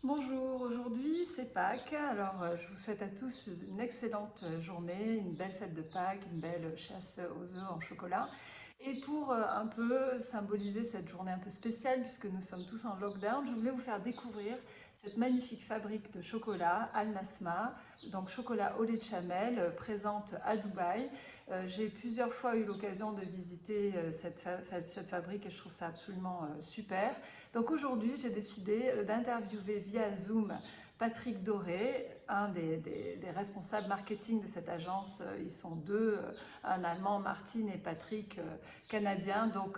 Bonjour, aujourd'hui c'est Pâques. Alors je vous souhaite à tous une excellente journée, une belle fête de Pâques, une belle chasse aux œufs en chocolat. Et pour un peu symboliser cette journée un peu spéciale, puisque nous sommes tous en lockdown, je voulais vous faire découvrir cette magnifique fabrique de chocolat Al Nasma, donc chocolat au lait de chamel, présente à Dubaï. J'ai plusieurs fois eu l'occasion de visiter cette fabrique et je trouve ça absolument super. Donc aujourd'hui, j'ai décidé d'interviewer via Zoom Patrick Doré, un des responsables marketing de cette agence. Ils sont deux, un Allemand, Martin, et Patrick, Canadien. Donc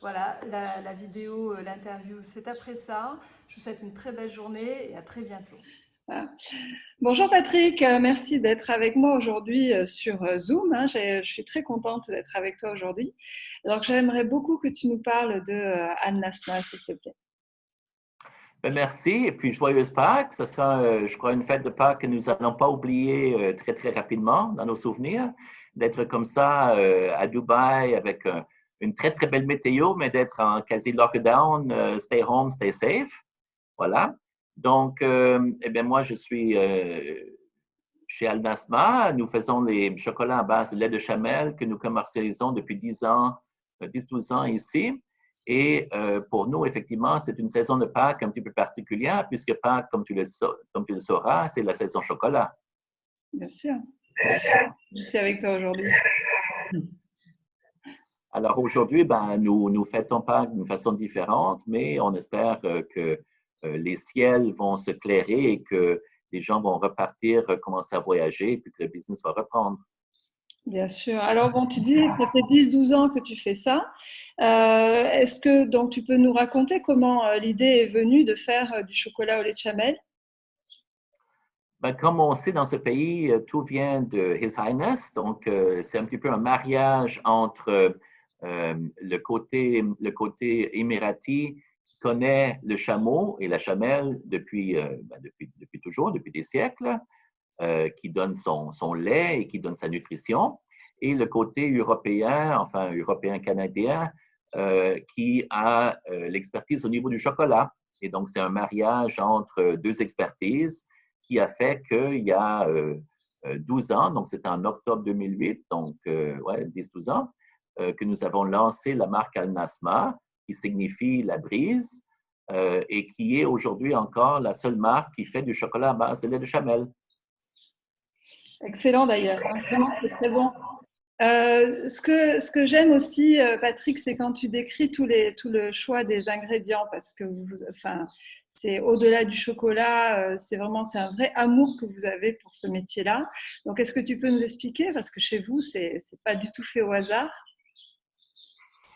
voilà, la vidéo, l'interview, c'est après ça. Je vous souhaite une très belle journée et à très bientôt. Voilà. Bonjour Patrick, merci d'être avec moi aujourd'hui sur Zoom, hein. Je suis très contente d'être avec toi aujourd'hui. Alors j'aimerais beaucoup que tu nous parles de Al Nasma, s'il te plaît. Ben, merci et puis joyeuse Pâques. Ce sera, je crois, une fête de Pâques que nous n'allons pas oublier très, très rapidement dans nos souvenirs. D'être comme ça à Dubaï avec une très, très belle météo, mais d'être en quasi lockdown, stay home, stay safe. Voilà. Donc, eh bien, moi, je suis chez Al Nasma. Nous faisons les chocolats à base de lait de chamel que nous commercialisons depuis 10 ans, 10-12 ans ici. Et pour nous, effectivement, c'est une saison de Pâques un petit peu particulière, puisque Pâques, comme tu le sauras, c'est la saison chocolat. Bien sûr, je suis avec toi aujourd'hui. Alors aujourd'hui, ben, nous fêtons Pâques d'une façon différente, mais on espère que les ciels vont se clairer et que les gens vont repartir, recommencer à voyager, et puis que le business va reprendre. Bien sûr. Alors bon, tu dis que ça fait 10-12 ans que tu fais ça. Est-ce que donc tu peux nous raconter comment l'idée est venue de faire du chocolat au lait de chamel? Ben, comme on sait dans ce pays, tout vient de His Highness. Donc, c'est un petit peu un mariage entre le côté émirati qui connaît le chameau et la chamelle depuis toujours, depuis des siècles, qui donne son lait et qui donne sa nutrition. Et le côté européen, enfin européen-canadien, qui a l'expertise au niveau du chocolat. Et donc, c'est un mariage entre deux expertises qui a fait qu'il y a 12 ans, donc c'était en octobre 2008, donc ouais, 10-12 ans, que nous avons lancé la marque Al-Nasma, qui signifie la brise, et qui est aujourd'hui encore la seule marque qui fait du chocolat à base de lait de chamel. Excellent d'ailleurs, hein. Vraiment, c'est très bon. Ce que j'aime aussi, Patrick, c'est quand tu décris tout le choix des ingrédients, parce que enfin, c'est au-delà du chocolat, c'est un vrai amour que vous avez pour ce métier-là. Donc, est-ce que tu peux nous expliquer, parce que chez vous, c'est pas du tout fait au hasard.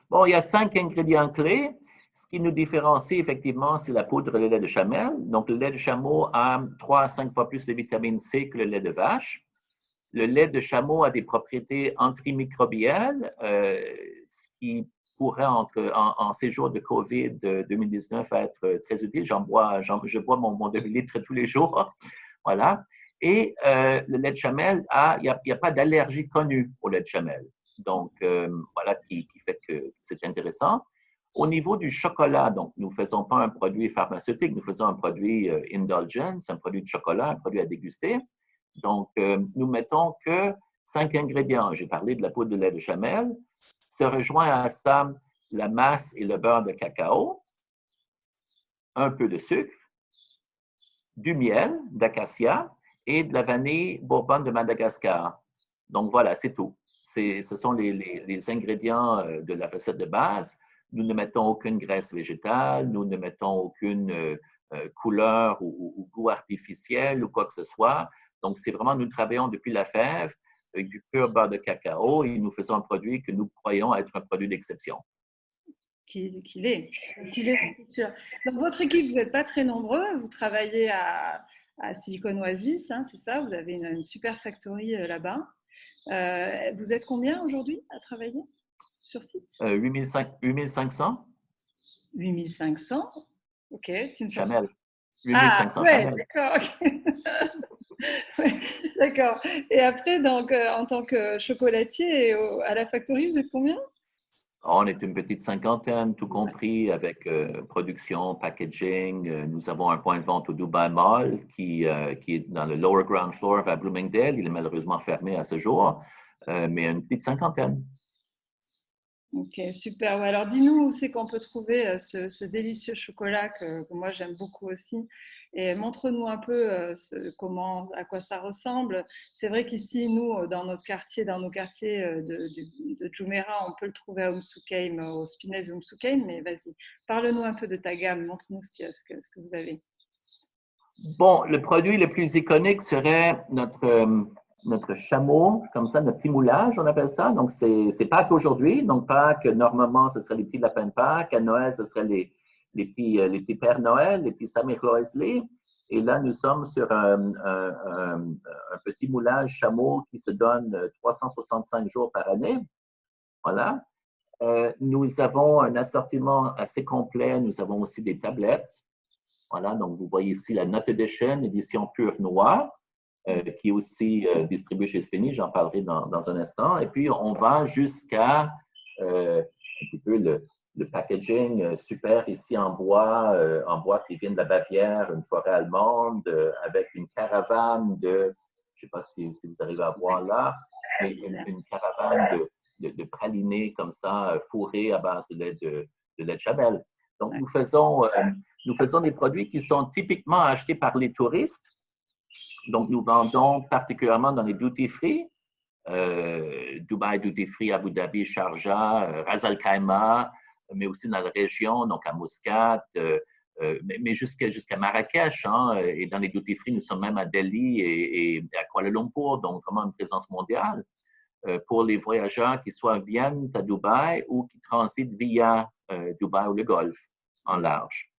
Bon, il y a 5 ingrédients clés. Ce qui nous différencie effectivement, c'est la poudre de lait de chamel. Donc, le lait de chameau a 3 à 5 fois plus de vitamine C que le lait de vache. Le lait de chameau a des propriétés antimicrobiennes, ce qui pourrait, en ces jours de COVID 2019, être très utile. Je bois mon demi-litre tous les jours. Voilà. Et le lait de chamel, il y a pas d'allergie connue au lait de chamel. Donc, voilà qui fait que c'est intéressant. Au niveau du chocolat, donc, nous ne faisons pas un produit pharmaceutique, nous faisons un produit indulgence, un produit de chocolat, un produit à déguster. Donc, nous mettons que 5 ingrédients. J'ai parlé de la poudre de lait de chamel. Se rejoint à ça la masse et le beurre de cacao, un peu de sucre, du miel d'acacia et de la vanille bourbonne de Madagascar. Donc voilà, c'est tout. Ce sont les ingrédients de la recette de base. Nous ne mettons aucune graisse végétale, nous ne mettons aucune couleur ou goût artificiel ou quoi que ce soit. Donc, c'est vraiment, nous travaillons depuis la fève avec du pur beurre de cacao et nous faisons un produit que nous croyons être un produit d'exception. Qu'il est, c'est sûr. Dans votre équipe, vous n'êtes pas très nombreux. Vous travaillez à Silicon Oasis, hein, c'est ça? Vous avez une super factory là-bas. Vous êtes combien aujourd'hui à travailler sur site? 8500 8 500. Ok, tu me sors. Chamel. Ah, 8500 ouais, Chamel. d'accord. Ok. Ouais, d'accord. Et après, donc, en tant que chocolatier à la factory, vous êtes combien? On est une petite cinquantaine, tout compris, avec production, packaging. Nous avons un point de vente au Dubai Mall qui est dans le lower ground floor vers Bloomingdale. Il est malheureusement fermé à ce jour, mais une petite cinquantaine. Ok, super. Ouais, alors dis-nous où c'est qu'on peut trouver ce délicieux chocolat que moi j'aime beaucoup aussi. Et montre-nous un peu à quoi ça ressemble. C'est vrai qu'ici, nous, dans nos quartiers de Jumeirah, on peut le trouver à Umsukeim, au Spinez Umsukeim. Mais vas-y, parle-nous un peu de ta gamme. Montre-nous ce que vous avez. Bon, le produit le plus iconique serait notre chameau, comme ça, notre petit moulage, on appelle ça. Donc, c'est Pâques aujourd'hui. Donc, Pâques, normalement, ce serait les petits lapins de Pâques. À Noël, ce serait les petits Pères Noël, les petits Samir Loisley. Et là, nous sommes sur un petit moulage chameau qui se donne 365 jours par année. Voilà. Nous avons un assortiment assez complet. Nous avons aussi des tablettes. Voilà, donc vous voyez ici la Note Edition, édition pure noire, qui est aussi distribuée chez Spini, j'en parlerai dans un instant. Et puis, on va jusqu'à un petit peu le packaging super ici en bois qui vient de la Bavière, une forêt allemande, avec une caravane je ne sais pas si vous arrivez à voir là, mais une caravane de pralinés comme ça, fourrés à base de lait de Chamel. Donc, nous faisons des produits qui sont typiquement achetés par les touristes. Donc, nous vendons particulièrement dans les duty-free, Dubaï duty-free, Abu Dhabi, Sharjah, Ras Al Khaimah, mais aussi dans la région, donc à Muscat, mais jusqu'à Marrakech. Hein, et dans les duty-free, nous sommes même à Delhi et à Kuala Lumpur, donc vraiment une présence mondiale pour les voyageurs qui soit viennent à Dubaï ou qui transitent via Dubaï ou le Golfe en large.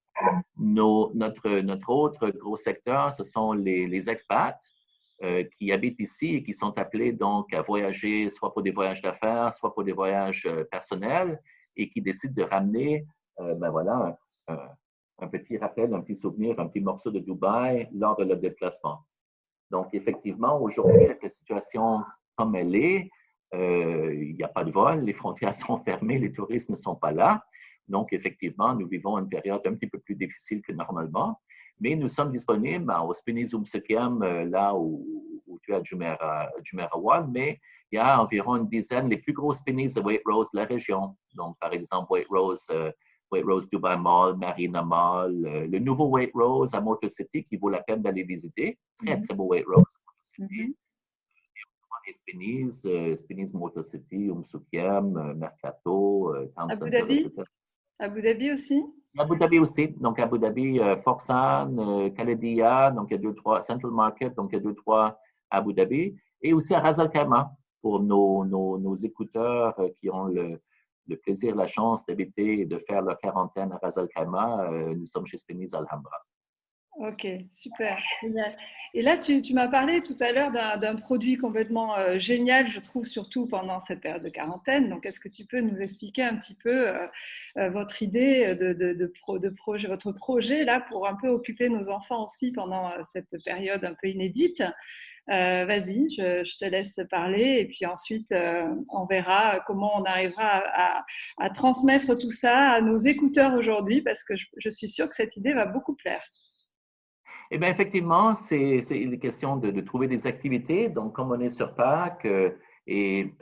Notre autre gros secteur, ce sont les expats qui habitent ici et qui sont appelés donc à voyager soit pour des voyages d'affaires, soit pour des voyages personnels et qui décident de ramener voilà, un petit rappel, un petit souvenir, un petit morceau de Dubaï lors de leur déplacement. Donc, effectivement, aujourd'hui, avec la situation comme elle est, il n'y a pas de vol, les frontières sont fermées, les touristes ne sont pas là. Donc, effectivement, nous vivons une période un petit peu plus difficile que normalement, mais nous sommes disponibles au Spini Umsukeim, là où tu as Jumeirah, mais il y a environ une dizaine, les plus grosses Spinis de Waitrose de la région. Donc, par exemple, Waitrose Dubai Mall, Marina Mall, le nouveau Waitrose à Motor City qui vaut la peine d'aller visiter. Très, très beau Waitrose à Motor City. Les Spinis Motor City, Umsukeim, Mercato, Abu Dhabi, etc. Abu Dhabi aussi? Abu Dhabi aussi. Donc, Abu Dhabi, Forsan, Khalidia, donc il y a 2-3, Central Market, donc il y a 2-3 Abu Dhabi. Et aussi à Ras Al Khaimah pour nos écouteurs qui ont le plaisir, la chance d'habiter et de faire leur quarantaine à Ras Al Khaimah. Nous sommes chez Spini's Alhambra. Ok, super. Et là, tu m'as parlé tout à l'heure d'un produit complètement génial, je trouve, surtout pendant cette période de quarantaine. Donc, est-ce que tu peux nous expliquer un petit peu votre idée de projet, votre projet là pour un peu occuper nos enfants aussi pendant cette période un peu inédite? Vas-y, je te laisse parler et puis ensuite on verra comment on arrivera à transmettre tout ça à nos écouteurs aujourd'hui parce que je suis sûre que cette idée va beaucoup plaire. Eh bien, effectivement, c'est une question de trouver des activités. Donc, comme on est sur Pâques et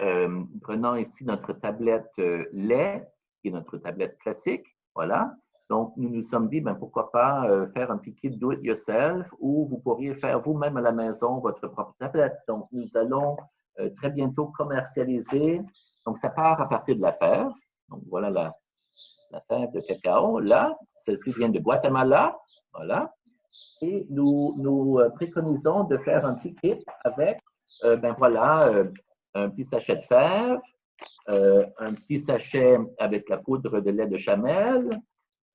prenant ici notre tablette lait, qui est notre tablette classique, voilà. Donc, nous nous sommes dit, ben, pourquoi pas faire un petit kit do-it-yourself où vous pourriez faire vous-même à la maison votre propre tablette. Donc, nous allons très bientôt commercialiser. Donc, ça part à partir de la fève. Donc, voilà la fève de cacao. Là, celle-ci vient de Guatemala. Voilà. Et nous préconisons de faire un petit kit avec, ben voilà, un petit sachet de fèves, un petit sachet avec la poudre de lait de Chamel,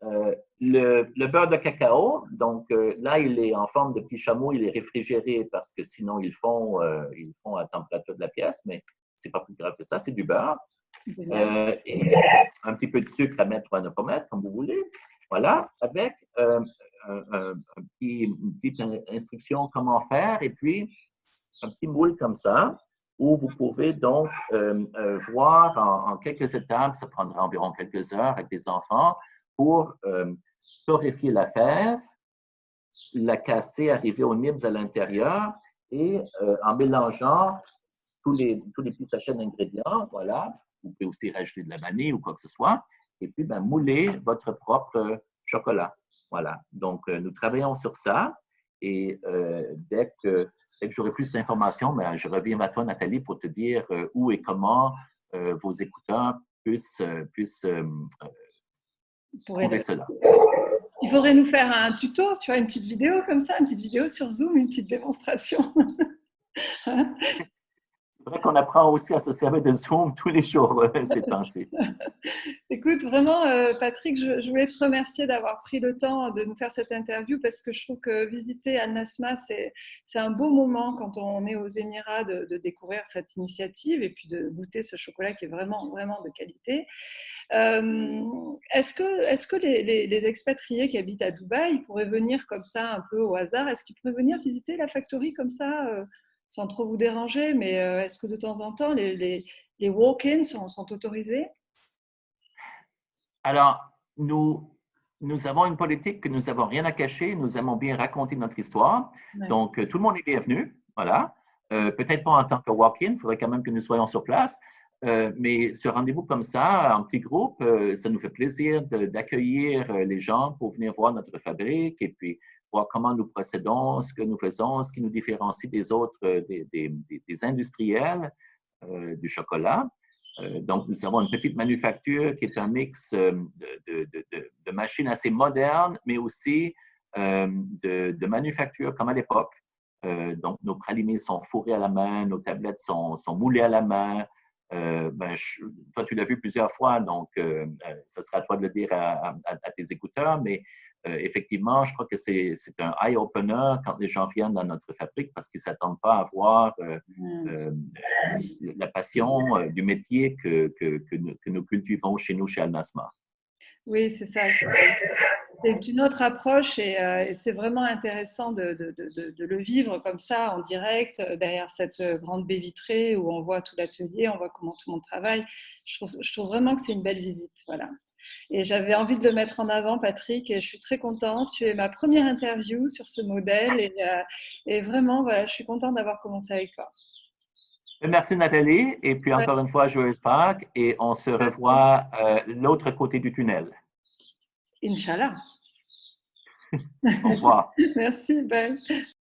le beurre de cacao. Donc là, il est en forme de petit chameau, il est réfrigéré parce que sinon ils font à température de la pièce, mais c'est pas plus grave que ça, c'est du beurre. Et un petit peu de sucre à mettre ou à ne pas mettre, comme vous voulez. Voilà, avec une petite instruction comment faire et puis un petit moule comme ça où vous pouvez donc voir en quelques étapes, ça prendra environ quelques heures avec des enfants, pour torréfier la fève, la casser, arriver aux nibs à l'intérieur et en mélangeant tous les petits sachets d'ingrédients, voilà, vous pouvez aussi rajouter de la vanille ou quoi que ce soit, et puis mouler votre propre chocolat. Voilà, donc nous travaillons sur ça et dès que j'aurai plus d'informations, je reviens à toi, Nathalie, pour te dire où et comment vos écouteurs puissent trouver cela. Il faudrait nous faire un tuto, tu vois, une petite vidéo comme ça, une petite vidéo sur Zoom, une petite démonstration. C'est vrai qu'on apprend aussi à se servir de Zoom tous les jours ces temps-ci. Écoute, vraiment, Patrick, je voulais te remercier d'avoir pris le temps de nous faire cette interview parce que je trouve que visiter Al Nasma, c'est un beau moment quand on est aux Émirats de découvrir cette initiative et puis de goûter ce chocolat qui est vraiment, vraiment de qualité. Est-ce que les expatriés qui habitent à Dubaï pourraient venir comme ça un peu au hasard? Est-ce qu'ils pourraient venir visiter la factory comme ça sans trop vous déranger? Mais est-ce que de temps en temps, les walk-ins sont autorisés? Alors, nous avons une politique que nous n'avons rien à cacher. Nous aimons bien raconter notre histoire. Ouais. Donc, tout le monde est bienvenu. Voilà. Peut-être pas en tant que walk-in. Il faudrait quand même que nous soyons sur place. Mais ce rendez-vous comme ça, en petit groupe, ça nous fait plaisir d'accueillir les gens pour venir voir notre fabrique et puis voir comment nous procédons, ce que nous faisons, ce qui nous différencie des autres, des industriels du chocolat. Donc, nous avons une petite manufacture qui est un mix de machines assez modernes, mais aussi de manufactures comme à l'époque. Donc, nos pralinés sont fourrés à la main, nos tablettes sont moulées à la main. Toi, tu l'as vu plusieurs fois, donc ça sera à toi de le dire à tes écouteurs, mais effectivement, je crois que c'est un eye-opener quand les gens viennent dans notre fabrique parce qu'ils ne s'attendent pas à voir la passion du métier que nous cultivons chez nous, chez Al Nasma. Oui, c'est ça. C'est une autre approche et c'est vraiment intéressant de le vivre comme ça en direct derrière cette grande baie vitrée où on voit tout l'atelier, on voit comment tout le monde travaille. Je trouve vraiment que c'est une belle visite. Voilà. Et j'avais envie de le mettre en avant, Patrick, et je suis très contente. Tu es ma première interview sur ce modèle et vraiment, voilà, je suis contente d'avoir commencé avec toi. Merci Nathalie, et puis encore une fois, joyeuse Pâques, et on se revoit l'autre côté du tunnel. Inch'Allah. Au revoir. Merci, bye.